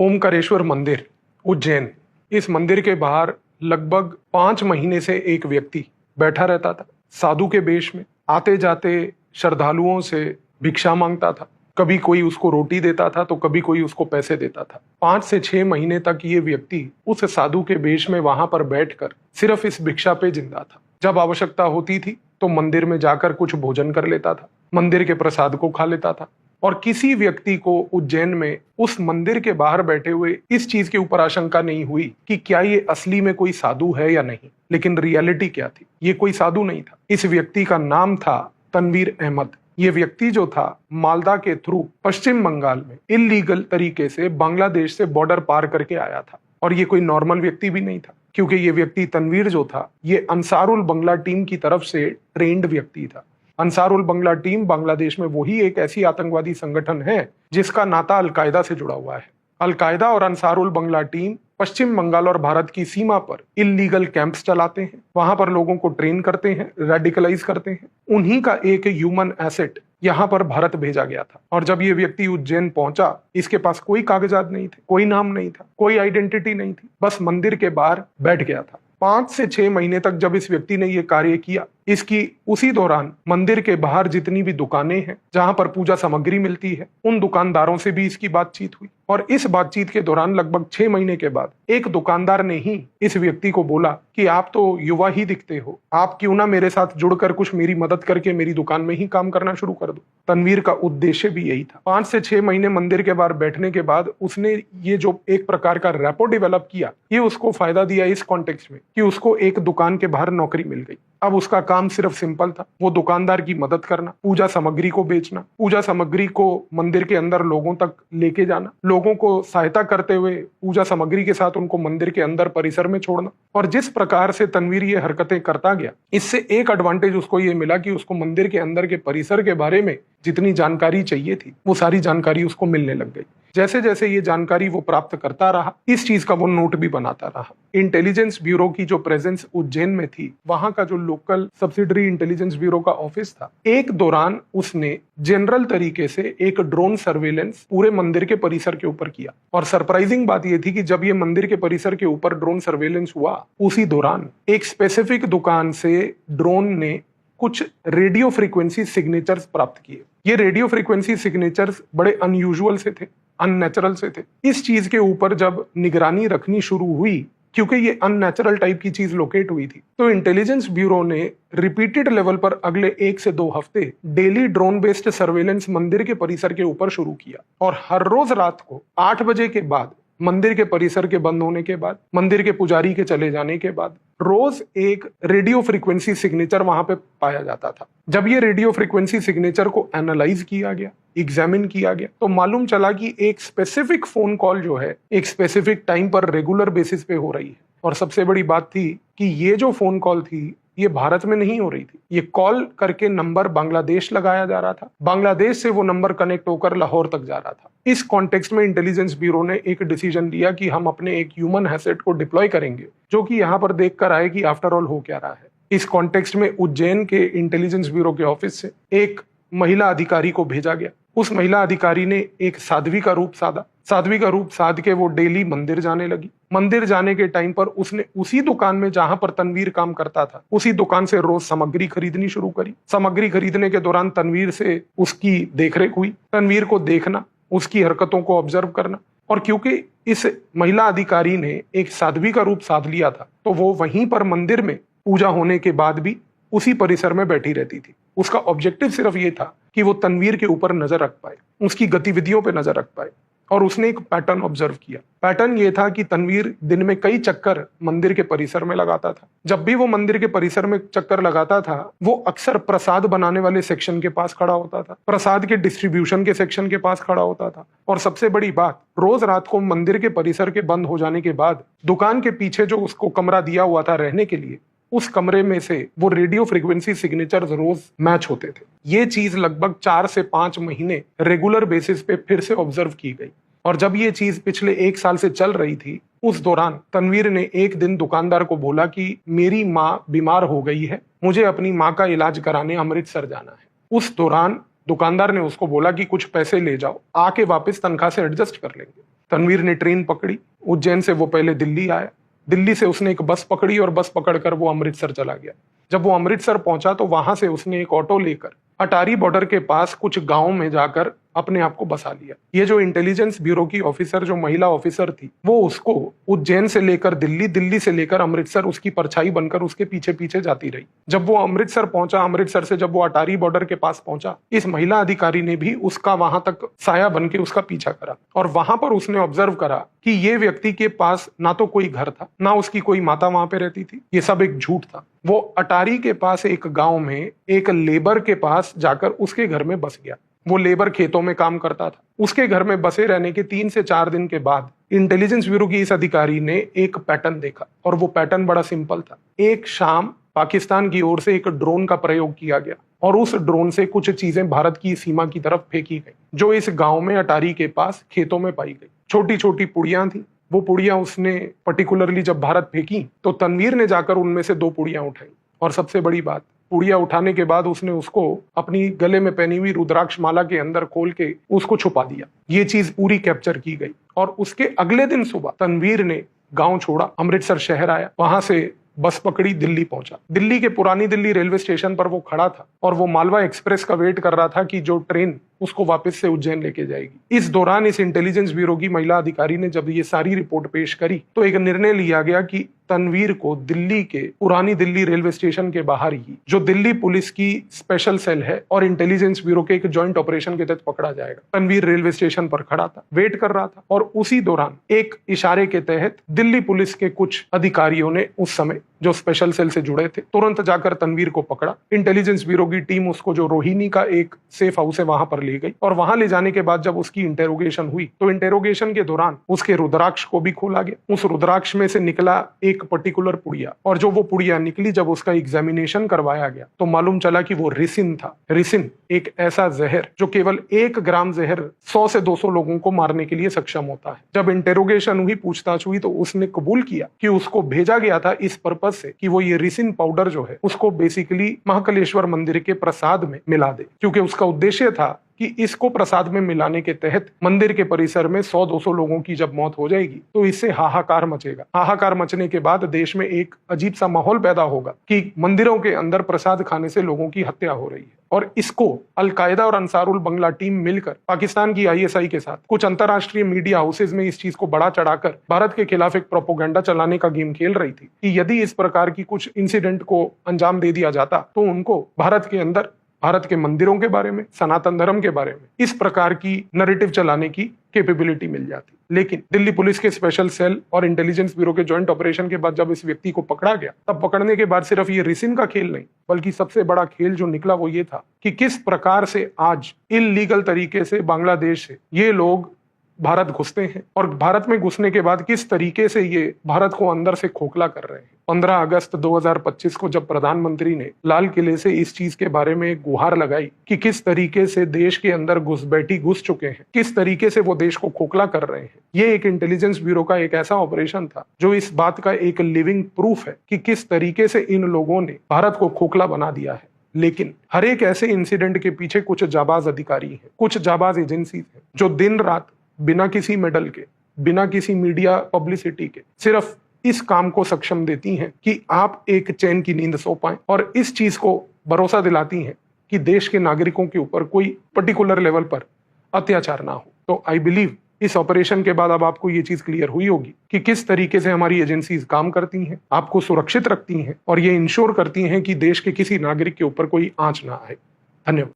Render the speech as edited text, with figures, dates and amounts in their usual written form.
ओमकारेश्वर मंदिर, उज्जैन। इस मंदिर के बाहर लगभग 5 महीने से एक व्यक्ति बैठा रहता था। साधु के वेश में आते जाते श्रद्धालुओं से भिक्षा मांगता था। कभी कोई उसको रोटी देता था तो कभी कोई उसको पैसे देता था। 5 से 6 महीने तक ये व्यक्ति उस साधु के वेश में वहां पर बैठकर सिर्फ इस भिक्षा पे जिंदा था। जब आवश्यकता होती थी तो मंदिर में जाकर कुछ भोजन कर लेता था, मंदिर के प्रसाद को खा लेता था। और किसी व्यक्ति को उज्जैन में उस मंदिर के बाहर बैठे हुए इस चीज के ऊपर आशंका नहीं हुई कि क्या ये असली में कोई साधु है या नहीं। लेकिन रियलिटी क्या थी? ये कोई साधु नहीं था। इस व्यक्ति का नाम था तनवीर अहमद। ये व्यक्ति जो था मालदा के थ्रू पश्चिम बंगाल में इलीगल तरीके से बांग्लादेश से बॉर्डर पार करके आया था। और ये कोई नॉर्मल व्यक्ति भी नहीं था, क्योंकि ये व्यक्ति तनवीर जो था ये अंसारुल बंगला टीम की तरफ से ट्रेंड व्यक्ति था। अंसारुल बंगला टीम बांग्लादेश में वही एक ऐसी आतंकवादी संगठन है जिसका नाता अलकायदा से जुड़ा हुआ है। अलकायदा और अंसारुल बंगला टीम पश्चिम बंगाल और भारत की सीमा पर इलीगल कैंप्स चलाते हैं, वहां पर लोगों को ट्रेन करते हैं, रेडिकलाइज करते हैं। उन्हीं का एक ह्यूमन एसेट यहाँ पर भारत भेजा गया था। और जब ये व्यक्ति उज्जैन पहुंचा, इसके पास कोई कागजात नहीं थे, कोई नाम नहीं था, कोई आइडेंटिटी नहीं थी, बस मंदिर के बाहर बैठ गया था। 5 से 6 महीने तक जब इस व्यक्ति ने ये कार्य किया, इसकी उसी दौरान मंदिर के बाहर जितनी भी दुकानें हैं जहां पर पूजा सामग्री मिलती है, उन दुकानदारों से भी इसकी बातचीत हुई। और इस बातचीत के दौरान लगभग 6 महीने के बाद एक दुकानदार ने ही इस व्यक्ति को बोला कि आप तो युवा ही दिखते हो, आप क्यों ना मेरे साथ जुड़कर कुछ मेरी मदद करके मेरी दुकान में ही काम करना शुरू कर दो। तनवीर का उद्देश्य भी यही था। 5 से 6 महीने मंदिर के बाहर बैठने के बाद उसने ये जो एक प्रकार का रैपो डेवलप किया, ये उसको फायदा दिया इस कॉन्टेक्स्ट में कि उसको एक दुकान के बाहर नौकरी मिल गई। अब उसका काम सिर्फ सिंपल था, वो दुकानदार की मदद करना, पूजा सामग्री को बेचना, पूजा सामग्री को मंदिर के अंदर लोगों तक लेके जाना, लोगों को सहायता करते हुए पूजा सामग्री के साथ उनको मंदिर के अंदर परिसर में छोड़ना। और जिस प्रकार से तनवीर ये हरकतें करता गया, इससे एक एडवांटेज उसको ये मिला कि उसको मंदिर के अंदर के परिसर के बारे में जितनी जानकारी चाहिए थी वो सारी जानकारी उसको मिलने लग गई। जैसे जैसे ये जानकारी वो प्राप्त करता रहा, इस चीज का वो नोट भी बनाता रहा। इंटेलिजेंस ब्यूरो की जो प्रेजेंस उज्जैन में थी, वहां का जो लोकल सब्सिडरी इंटेलिजेंस ब्यूरो का ऑफिस था, एक दौरान उसने जनरल तरीके से एक ड्रोन सर्वेलेंस पूरे मंदिर के परिसर के ऊपर किया। और सरप्राइजिंग बात यह थी कि जब ये मंदिर के परिसर के ऊपर ड्रोन सर्वेलेंस हुआ, उसी दौरान एक स्पेसिफिक दुकान से ड्रोन ने कुछ रेडियो फ्रीक्वेंसी सिग्नेचर्स प्राप्त किए। ये रेडियो फ्रीक्वेंसी सिग्नेचर्स बड़े अनयूजुअल से थे, अननेचुरल से थे। इस चीज के ऊपर जब निगरानी रखनी शुरू हुई, क्योंकि ये अननेचुरल टाइप की चीज लोकेट हुई थी, तो इंटेलिजेंस ब्यूरो ने रिपीटेड लेवल पर अगले 1 से 2 हफ्ते डेली ड्रोन बेस्ड सर्वेलेंस मंदिर के परिसर के ऊपर शुरू किया। और हर रोज रात को 8 बजे के बाद, मंदिर के परिसर के बंद होने के बाद, मंदिर के पुजारी के चले जाने के बाद, रोज एक रेडियो फ्रीक्वेंसी सिग्नेचर वहां पे पाया जाता था। जब ये रेडियो फ्रीक्वेंसी सिग्नेचर को एनालाइज किया गया, एग्जामिन किया गया, तो मालूम चला कि एक स्पेसिफिक फोन कॉल जो है एक स्पेसिफिक टाइम पर रेगुलर बेसिस पे हो रही है। और सबसे बड़ी बात थी कि ये जो फोन कॉल थी ये भारत में नहीं हो रही थी। ये कॉल करके नंबर बांग्लादेश लगाया जा रहा था, बांग्लादेश से वो नंबर कनेक्ट होकर लाहौर तक जा रहा था। इस कॉन्टेक्स्ट में इंटेलिजेंस ब्यूरो ने एक डिसीजन लिया कि हम अपने एक ह्यूमन एसेट को डिप्लॉय करेंगे, जो कि यहाँ पर देखकर आए कि आफ्टर ऑल हो क्या रहा है। इस कॉन्टेक्स्ट में उज्जैन के इंटेलिजेंस ब्यूरो के ऑफिस से एक महिला अधिकारी को भेजा गया। उस महिला अधिकारी ने एक साध्वी का रूप साधा। साध्वी का रूप साध के वो डेली मंदिर जाने लगी। मंदिर जाने के टाइम पर उसने उसी दुकान में जहां पर तनवीर काम करता था, उसी दुकान से रोज सामग्री खरीदनी शुरू करी। सामग्री खरीदने के दौरान तनवीर से उसकी देखरेख हुई, तनवीर को देखना, उसकी हरकतों को ऑब्जर्व करना। और क्योंकि इस महिला अधिकारी ने एक साध्वी का रूप साध लिया था, तो वो वहीं पर मंदिर में पूजा होने के बाद भी उसी परिसर में बैठी रहती थी। उसका ऑब्जेक्टिव सिर्फ ये था कि वो तनवीर के ऊपर नजर रख पाए, उसकी गतिविधियों पे नजर रख पाए। और उसने एक पैटर्न ऑब्जर्व किया। पैटर्न ये था कि तनवीर दिन में कई चक्कर मंदिर के परिसर में लगाता था। जब भी वो मंदिर के परिसर में चक्कर लगाता था, वो अक्सर प्रसाद बनाने वाले सेक्शन के पास खड़ा होता था, प्रसाद के डिस्ट्रीब्यूशन के सेक्शन के पास खड़ा होता था। और सबसे बड़ी बात, रोज रात को मंदिर के परिसर के बंद हो जाने के बाद दुकान के पीछे जो उसको कमरा दिया हुआ था रहने के लिए, उस कमरे में से वो रेडियो फ्रीक्वेंसी सिग्नेचर्स रोज मैच होते थे। ये चीज लगभग 4 से 5 महीने रेगुलर बेसिस पे फिर से ऑब्जर्व की गई। और जब ये चीज पिछले 1 साल से चल रही थी, उस दौरान तनवीर ने एक दिन दुकानदार को बोला कि मेरी माँ बीमार हो गई है, मुझे अपनी माँ का इलाज कराने अमृतसर जाना है। उस दौरान दुकानदार ने उसको बोला कि कुछ पैसे ले जाओ, आके वापस तनख्वाह से एडजस्ट कर लेंगे। तनवीर ने ट्रेन पकड़ी, उज्जैन से वो पहले दिल्ली आया, दिल्ली से उसने एक बस पकड़ी और बस पकड़कर वो अमृतसर चला गया। जब वो अमृतसर पहुंचा तो वहां से उसने एक ऑटो लेकर अटारी बॉर्डर के पास कुछ गांव में जाकर अपने आप को बसा लिया। ये जो इंटेलिजेंस ब्यूरो की ऑफिसर, जो महिला ऑफिसर थी, वो उसको उज्जैन से लेकर दिल्ली, दिल्ली से लेकर अमृतसर उसकी परछाई बनकर उसके पीछे पीछे जाती रही। जब वो अमृतसर पहुंचा, अमृतसर से जब वो अटारी बॉर्डर के पास पहुंचा, इस महिला अधिकारी ने भी उसका वहां तक साया बन के उसका पीछा करा और वहां पर उसने ऑब्जर्व करा कि ये व्यक्ति के पास ना तो कोई घर था, ना उसकी कोई माता वहां पे रहती थी। ये सब एक झूठ था। वो अटारी के पास एक गांव में एक लेबर के पास जाकर उसके घर में बस गया। वो लेबर खेतों में काम करता था। उसके घर में बसे रहने के 3 से 4 दिन के बाद इंटेलिजेंस ब्यूरो की इस अधिकारी ने एक पैटर्न देखा और वो पैटर्न बड़ा सिंपल था। एक शाम पाकिस्तान की ओर से एक ड्रोन का प्रयोग किया गया और उस ड्रोन से कुछ चीजें भारत की सीमा की तरफ फेंकी गई, जो इस गांव में अटारी के पास खेतों में पाई गई। छोटी छोटी पुड़ियां थी। वो पुड़ियां उसने पर्टिकुलरली जब भारत फेंकी तो तनवीर ने जाकर उनमें से 2 पुड़ियां उठाई और सबसे बड़ी बात, पुड़िया उठाने के बाद उसने उसको अपनी गले में पहनी हुई रुद्राक्ष माला के अंदर खोल के उसको छुपा दिया। ये चीज पूरी कैप्चर की गई और उसके अगले दिन सुबह तनवीर ने गांव छोड़ा, अमृतसर शहर आया, वहां से बस पकड़ी, दिल्ली पहुंचा। दिल्ली के पुरानी दिल्ली रेलवे स्टेशन पर वो खड़ा था और वो मालवा एक्सप्रेस का वेट कर रहा था कि जो ट्रेन उसको वापस से उज्जैन लेके जाएगी। इस दौरान इस इंटेलिजेंस ब्यूरो की महिला अधिकारी ने जब ये सारी रिपोर्ट पेश करी तो एक निर्णय लिया गया कि तनवीर को दिल्ली के पुरानी दिल्ली रेलवे स्टेशन के बाहर ही, जो दिल्ली पुलिस की स्पेशल सेल है और इंटेलिजेंस ब्यूरो के एक जॉइंट ऑपरेशन के तहत पकड़ा जाएगा। तनवीर रेलवे स्टेशन पर खड़ा था, वेट कर रहा था और उसी दौरान एक इशारे के तहत दिल्ली पुलिस के कुछ अधिकारियों ने उस समय जो स्पेशल सेल से जुड़े थे तुरंत जाकर तनवीर को पकड़ा। इंटेलिजेंस ब्यूरो की टीम उसको जो रोहिणी का एक सेफ हाउस है वहां पर ले गई और वहां ले जाने के बाद जब उसकी इंटेरोगेशन हुई तो इंटेरोगेशन के दौरान उसके रुद्राक्ष को भी खोला गया। उस रुद्राक्ष में से निकला एक पर्टिकुलर पुड़िया और जो वो पुड़िया निकली, जब उसका एग्जामिनेशन करवाया गया तो मालूम चला कि वो रिसिन था। रिसिन एक ऐसा जहर जो केवल 1 ग्राम जहर 100 से 200 लोगों को मारने के लिए सक्षम होता है। जब इंटेरोगेशन हुई, पूछताछ हुई तो उसने कबूल किया कि उसको भेजा गया था इस पर्पज से कि वो ये रिसिन पाउडर जो है उसको बेसिकली महाकालेश्वर मंदिर के प्रसाद में मिला दे, क्योंकि उसका उद्देश्य था कि इसको प्रसाद में मिलाने के तहत मंदिर के परिसर में 100-200 लोगों की जब मौत हो जाएगी तो इससे हाहाकार मचेगा। हाहाकार मचने के बाद देश में एक अजीब सा माहौल पैदा होगा कि मंदिरों के अंदर प्रसाद खाने से लोगों की हत्या हो रही है। और इसको अलकायदा और अंसारुल बंगला टीम मिलकर पाकिस्तान की ISI के साथ कुछ अंतरराष्ट्रीय मीडिया हाउसेज में इस चीज को बढ़ा चढ़ाकर भारत के खिलाफ एक प्रोपोगंडा चलाने का गेम खेल रही थी कि यदि इस प्रकार की कुछ इंसिडेंट को अंजाम दे दिया जाता तो उनको भारत के अंदर, भारत के मंदिरों के बारे में, सनातन धर्म के बारे में इस प्रकार की नैरेटिव चलाने की कैपेबिलिटी मिल जाती। लेकिन दिल्ली पुलिस के स्पेशल सेल और इंटेलिजेंस ब्यूरो के जॉइंट ऑपरेशन के बाद जब इस व्यक्ति को पकड़ा गया, तब पकड़ने के बाद सिर्फ ये रिसिन का खेल नहीं बल्कि सबसे बड़ा खेल जो निकला वो ये था कि किस प्रकार से आज इल्लीगल तरीके से बांग्लादेश से ये लोग भारत घुसते हैं और भारत में घुसने के बाद किस तरीके से ये भारत को अंदर से खोखला कर रहे हैं। 15 अगस्त 2025 को जब प्रधानमंत्री ने लाल किले से इस चीज के बारे में एक गुहार लगाई कि किस तरीके से देश के अंदर घुसपैठी घुस चुके हैं, किस तरीके से वो देश को खोखला कर रहे हैं, ये एक इंटेलिजेंस ब्यूरो का एक ऐसा ऑपरेशन था जो इस बात का एक लिविंग प्रूफ है कि किस तरीके से इन लोगों ने भारत को खोखला बना दिया है। लेकिन हर एक ऐसे इंसिडेंट के पीछे कुछ जाबाज अधिकारी हैं, कुछ जाबाज एजेंसीज हैं जो दिन रात बिना किसी मेडल के, बिना किसी मीडिया पब्लिसिटी के सिर्फ इस काम को सक्षम देती हैं कि आप एक चैन की नींद सो पाएं और इस चीज को भरोसा दिलाती हैं कि देश के नागरिकों के ऊपर कोई पर्टिकुलर लेवल पर अत्याचार ना हो। तो आई बिलीव इस ऑपरेशन के बाद अब आपको ये चीज क्लियर हुई होगी कि किस तरीके से हमारी एजेंसीज काम करती हैं, आपको सुरक्षित रखती हैं और ये इंश्योर करती हैं कि देश के किसी नागरिक के ऊपर कोई आंच ना आए। धन्यवाद।